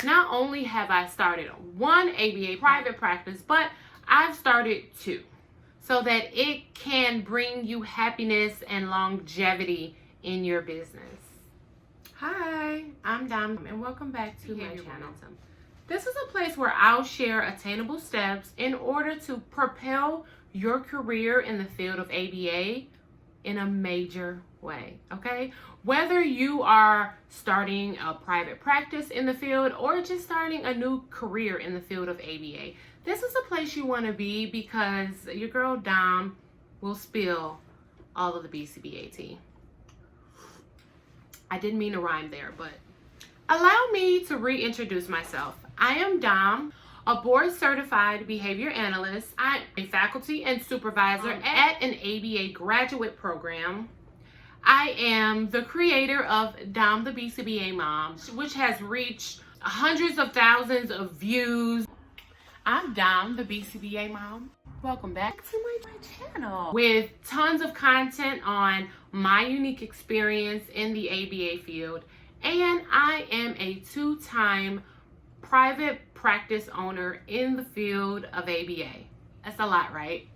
Not only have I started one ABA private practice, but I've started two so that it can bring you happiness and longevity in your business. Hi, I'm Dom and welcome back to my channel. This is a place where I'll share attainable steps in order to propel your career in the field of ABA in a major way, okay? Whether you are starting a private practice in the field or just starting a new career in the field of ABA, this is a place you want to be because your girl Dom will spill all of the BCBA tea. I didn't mean to rhyme there, but allow me to reintroduce myself. I am Dom, a board-certified behavior analyst. I'm a faculty and supervisor at an ABA graduate program. I am the creator of Dom the BCBA Mom, which has reached hundreds of thousands of views. I'm Dom the BCBA Mom. Welcome back to my channel with tons of content on my unique experience in the ABA field. And I am a two-time private practice owner in the field of ABA. That's a lot, right?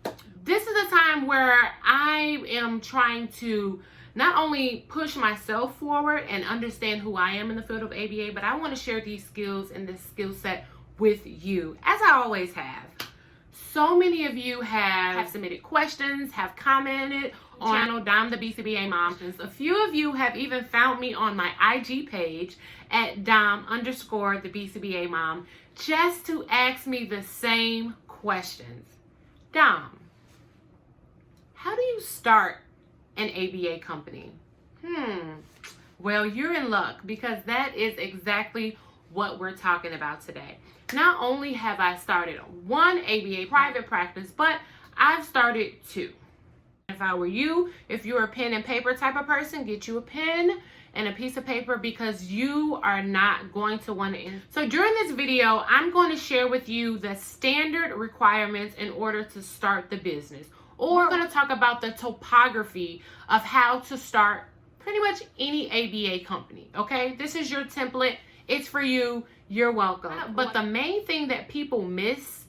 This is a time where I am trying to not only push myself forward and understand who I am in the field of ABA, but I want to share these skills and this skill set with you, as I always have. So many of you have submitted questions, have commented on channel Dom the BCBA Mom. A few of you have even found me on my IG page at Dom_the BCBA Mom just to ask me the same questions. Dom, how do you start an ABA company? Well, you're in luck because that is exactly what we're talking about today. Not only have I started one ABA private practice, but I've started two. If I were you, if you're a pen and paper type of person, get you a pen and a piece of paper because you are not going to want to. So during this video, I'm going to share with you the standard requirements in order to start the business. Or we're going to talk about the topography of how to start pretty much any ABA company, okay? This is your template. It's for you. You're welcome. But the main thing that people miss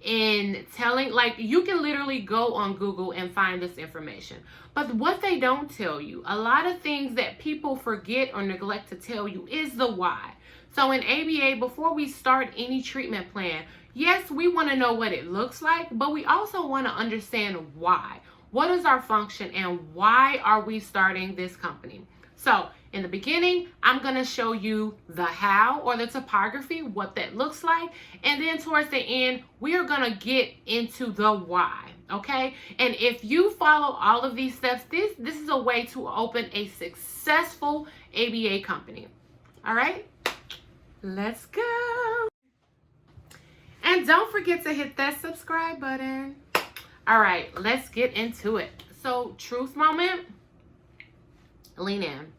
in telling, like, you can literally go on Google and find this information. But what they don't tell you, a lot of things that people forget or neglect to tell you is the why. So in ABA, before we start any treatment plan, yes, we want to know what it looks like, but we also want to understand why. What is our function and why are we starting this company? So in the beginning, I'm going to show you the how or the topography, what that looks like. And then towards the end, we are going to get into the why. Okay. And if you follow all of these steps, this is a way to open a successful ABA company. All right, let's go. And don't forget to hit that subscribe button. All right, let's get into it. So truth moment, lean in.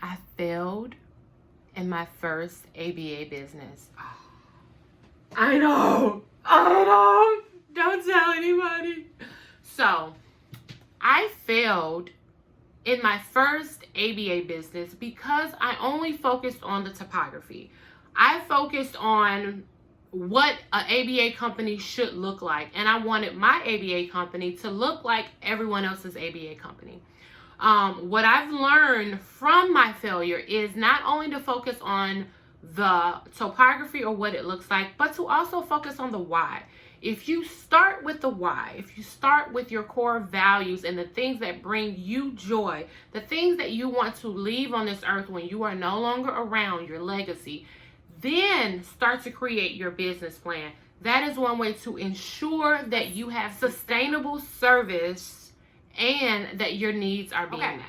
I failed in my first ABA business. I know. Don't tell anybody. So I failed in my first ABA business because I only focused on the topography. I focused on what an ABA company should look like. And I wanted my ABA company to look like everyone else's ABA company. What I've learned from my failure is not only to focus on the topography or what it looks like, but to also focus on the why. If you start with the why, if you start with your core values and the things that bring you joy, the things that you want to leave on this earth when you are no longer around, your legacy, then start to create your business plan. That is one way to ensure that you have sustainable service and that your needs are being met.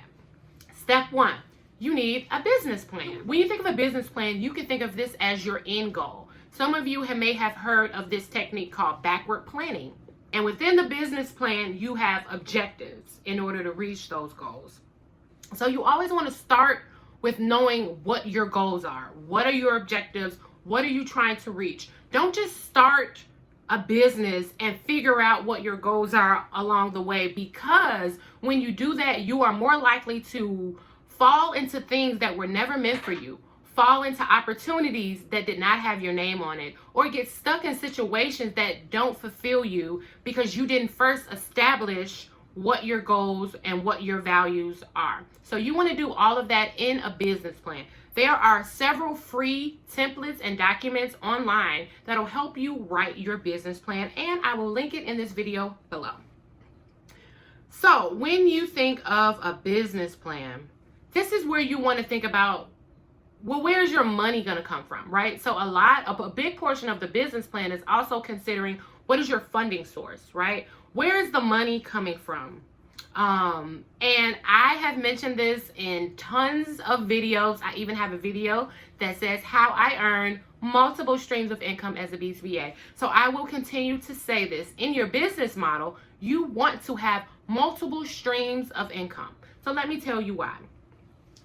Step one, you need a business plan. When you think of a business plan, you can think of this as your end goal. Some of you may have heard of this technique called backward planning. And within the business plan, you have objectives in order to reach those goals. So you always want to start with knowing what your goals are. What are your objectives? What are you trying to reach? Don't just start a business and figure out what your goals are along the way, because when you do that, you are more likely to fall into things that were never meant for you. fall into opportunities that did not have your name on it, or get stuck in situations that don't fulfill you because you didn't first establish what your goals and what your values are. So you want to do all of that in a business plan. There are several free templates and documents online that'll help you write your business plan, and I will link it in this video below. So when you think of a business plan, this is where you want to think about, well, where's your money going to come from, right? So a big portion of the business plan is also considering what is your funding source, right? Where is the money coming from? And I have mentioned this in tons of videos. I even have a video that says how I earn multiple streams of income as a BCBA. So I will continue to say this. In your business model, you want to have multiple streams of income. So let me tell you why.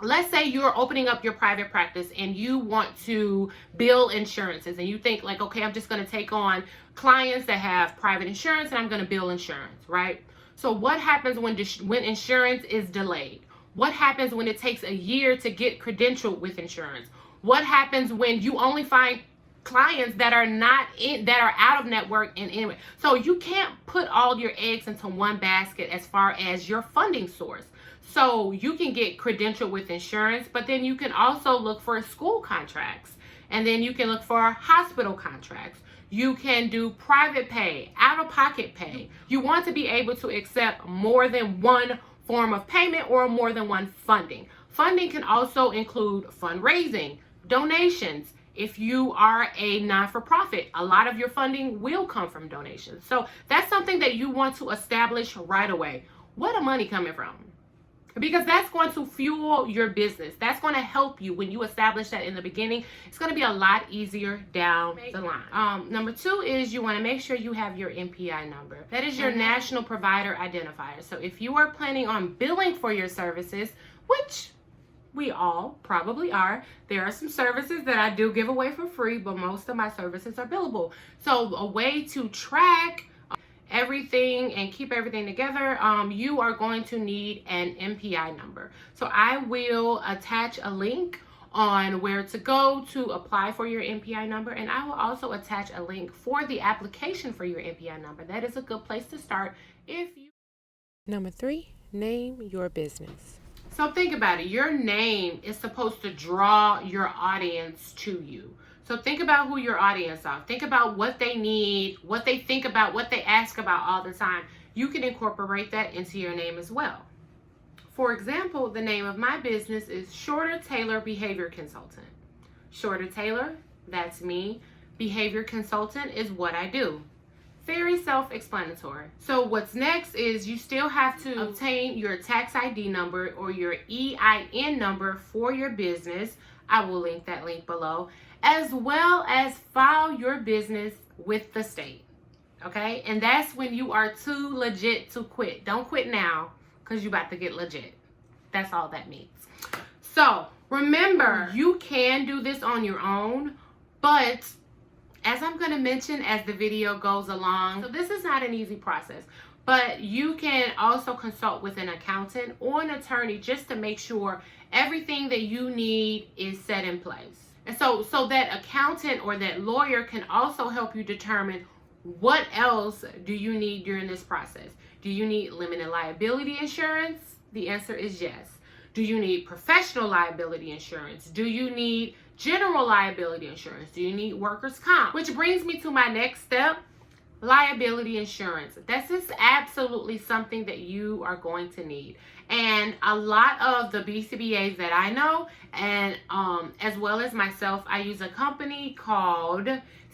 Let's say you're opening up your private practice and you want to bill insurances, and you think like, okay, I'm just going to take on clients that have private insurance and I'm going to bill insurance, right? So what happens when insurance is delayed? What happens when it takes a year to get credentialed with insurance? What happens when you only find clients that are out of network and anyway? So you can't put all your eggs into one basket as far as your funding source. So you can get credentialed with insurance, but then you can also look for school contracts, and then you can look for hospital contracts. You can do private pay, out-of-pocket pay. You want to be able to accept more than one form of payment or more than one funding. Funding can also include fundraising, donations. If you are a non-for-profit, a lot of your funding will come from donations. So that's something that you want to establish right away. Where the money coming from? Because that's going to fuel your business. That's going to help you when you establish that in the beginning. It's going to be a lot easier down the line. Number 2 is you want to make sure you have your NPI number. That is your National Provider Identifier. So if you are planning on billing for your services, which we all probably are, there are some services that I do give away for free, but most of my services are billable. So a way to track everything and keep everything together, you are going to need an NPI number. So I will attach a link on where to go to apply for your NPI number, and I will also attach a link for the application for your NPI number. That is a good place to start if you... Number 3, name your business. So think about it. Your name is supposed to draw your audience to you. So think about who your audience are. Think about what they need, what they think about, what they ask about all the time. You can incorporate that into your name as well. For example, the name of my business is Shorter Taylor Behavior Consultant. Shorter Taylor, that's me. Behavior Consultant is what I do. Very self-explanatory. So what's next is you still have to obtain your tax ID number or your EIN number for your business. I will link that link below, as well as file your business with the state. Okay? And that's when you are too legit to quit. Don't quit now, because you're about to get legit. That's all that means. So remember, you can do this on your own, but as I'm going to mention as the video goes along, so this is not an easy process, but you can also consult with an accountant or an attorney just to make sure everything that you need is set in place. And so that accountant or that lawyer can also help you determine what else do you need during this process. Do you need limited liability insurance? The answer is yes. Do you need professional liability insurance? Do you need general liability insurance? Do you need workers' comp? Which brings me to my next step, liability insurance. This is absolutely something that you are going to need. And a lot of the BCBAs that I know, and as well as myself, I use a company called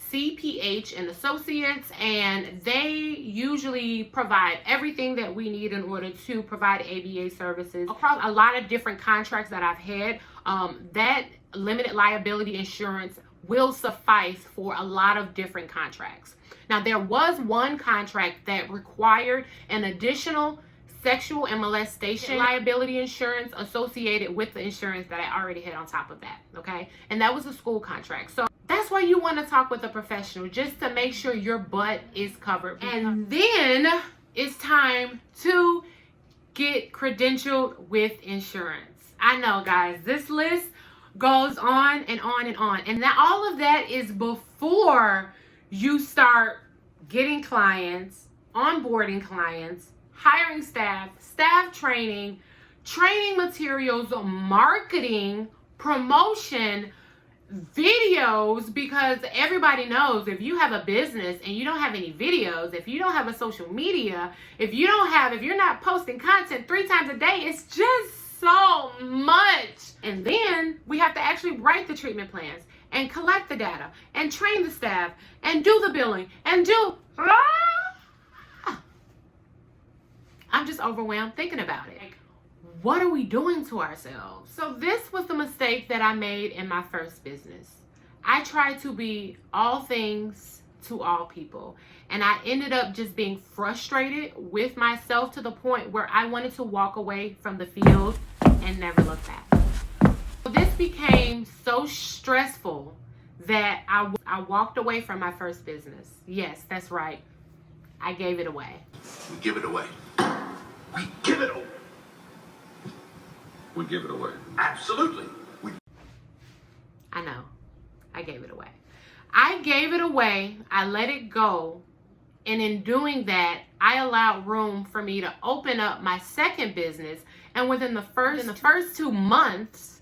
CPH and Associates, and they usually provide everything that we need in order to provide ABA services across a lot of different contracts that I've had. That limited liability insurance will suffice for a lot of different contracts. Now, there was one contract that required an additional sexual and molestation liability insurance associated with the insurance that I already had on top of that, okay? And that was a school contract. So that's why you want to talk with a professional, just to make sure your butt is covered. And then it's time to get credentialed with insurance. I know, guys, this list goes on and on and on. And that all of that is before you start getting clients, onboarding clients, hiring staff, staff training, training materials, marketing, promotion, videos, because everybody knows if you have a business and you don't have any videos, if you don't have a social media, if you're not posting content 3 times a day, it's just so much. And then we have to actually write the treatment plans and collect the data and train the staff and do the billing and I'm just overwhelmed thinking about it. Like, what are we doing to ourselves? So this was the mistake that I made in my first business. I tried to be all things to all people, and I ended up just being frustrated with myself to the point where I wanted to walk away from the field and never look back. This became so stressful that I walked away from my first business. Yes, that's right. I gave it away. We give it away. We give it away. We give it away. Absolutely. I know. I gave it away. I gave it away. I let it go. And in doing that, I allowed room for me to open up my second business. And within the first 2 months,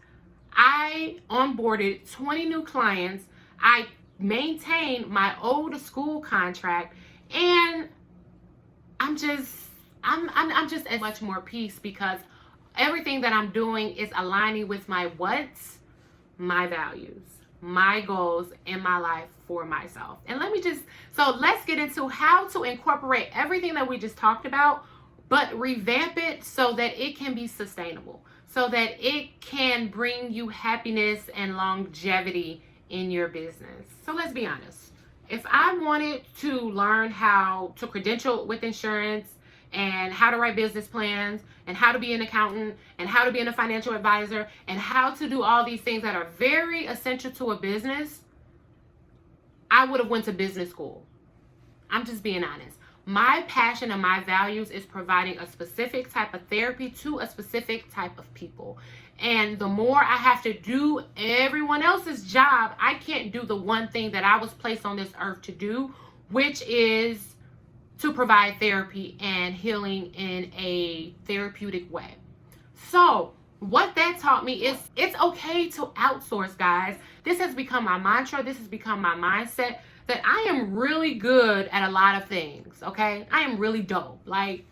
I onboarded 20 new clients. I maintained my old school contract, and I'm just at much more peace because everything that I'm doing is aligning with my what's, my values, my goals in my life for myself. And let's get into how to incorporate everything that we just talked about, but revamp it so that it can be sustainable, so that it can bring you happiness and longevity in your business. So let's be honest. If I wanted to learn how to credential with insurance and how to write business plans and how to be an accountant and how to be a financial advisor and how to do all these things that are very essential to a business, I would have went to business school. I'm just being honest. My passion and my values is providing a specific type of therapy to a specific type of people. And the more I have to do everyone else's job, I can't do the one thing that I was placed on this earth to do, which is to provide therapy and healing in a therapeutic way. So what that taught me is it's okay to outsource, guys. This has become my mantra. This has become my mindset that I am really good at a lot of things, okay? I am really dope. Like,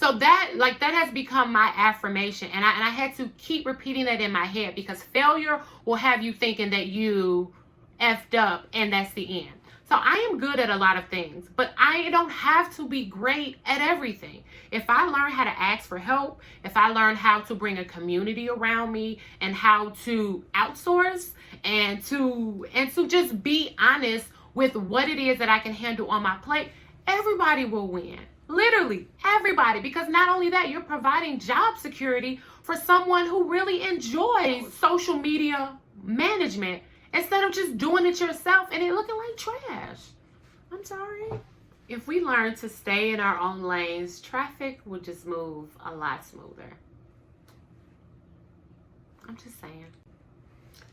that has become my affirmation. And I had to keep repeating that in my head because failure will have you thinking that you effed up and that's the end. So I am good at a lot of things, but I don't have to be great at everything. If I learn how to ask for help, if I learn how to bring a community around me and how to outsource and to just be honest with what it is that I can handle on my plate, everybody will win. Literally everybody, because not only that, you're providing job security for someone who really enjoys social media management instead of just doing it yourself and it looking like trash. I'm sorry. If we learn to stay in our own lanes, traffic will just move a lot smoother. I'm just saying.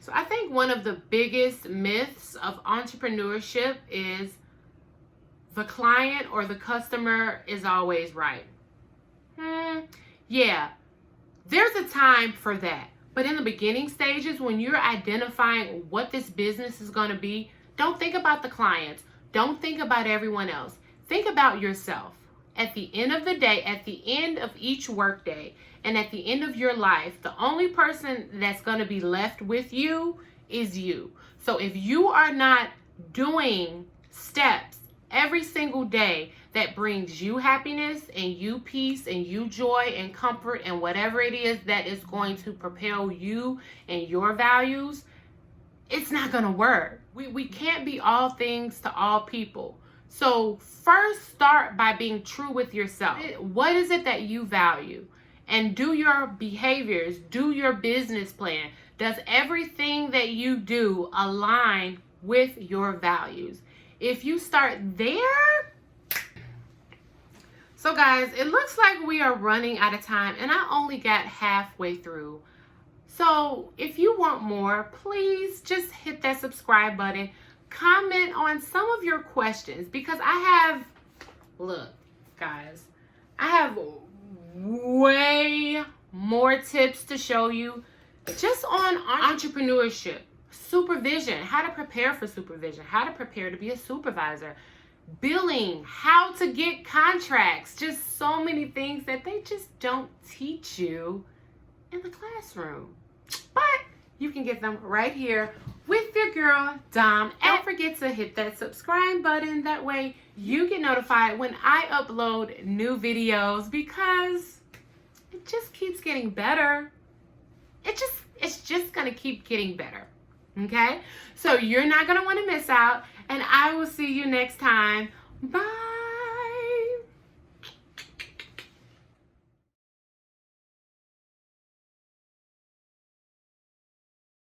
So I think one of the biggest myths of entrepreneurship is the client or the customer is always right. Yeah, there's a time for that. But in the beginning stages, when you're identifying what this business is going to be, don't think about the clients. Don't think about everyone else. Think about yourself. At the end of the day, at the end of each workday, and at the end of your life, the only person that's going to be left with you is you. So if you are not doing steps every single day that brings you happiness and you peace and you joy and comfort and whatever it is that is going to propel you and your values, it's not going to work. We can't be all things to all people. So first start by being true with yourself. What is it that you value? And do your behaviors, do your business plan. Does everything that you do align with your values? If you start there. So guys, it looks like we are running out of time and I only got halfway through. So if you want more, please just hit that subscribe button. Comment on some of your questions because look, guys, I have way more tips to show you just on entrepreneurship, supervision, how to prepare for supervision, how to prepare to be a supervisor, billing, how to get contracts, just so many things that they just don't teach you in the classroom. But you can get them right here with your girl, Dom. And don't forget to hit that subscribe button. That way you get notified when I upload new videos because it just keeps getting better. It's just going to keep getting better. Okay? So you're not going to want to miss out. And I will see you next time. Bye.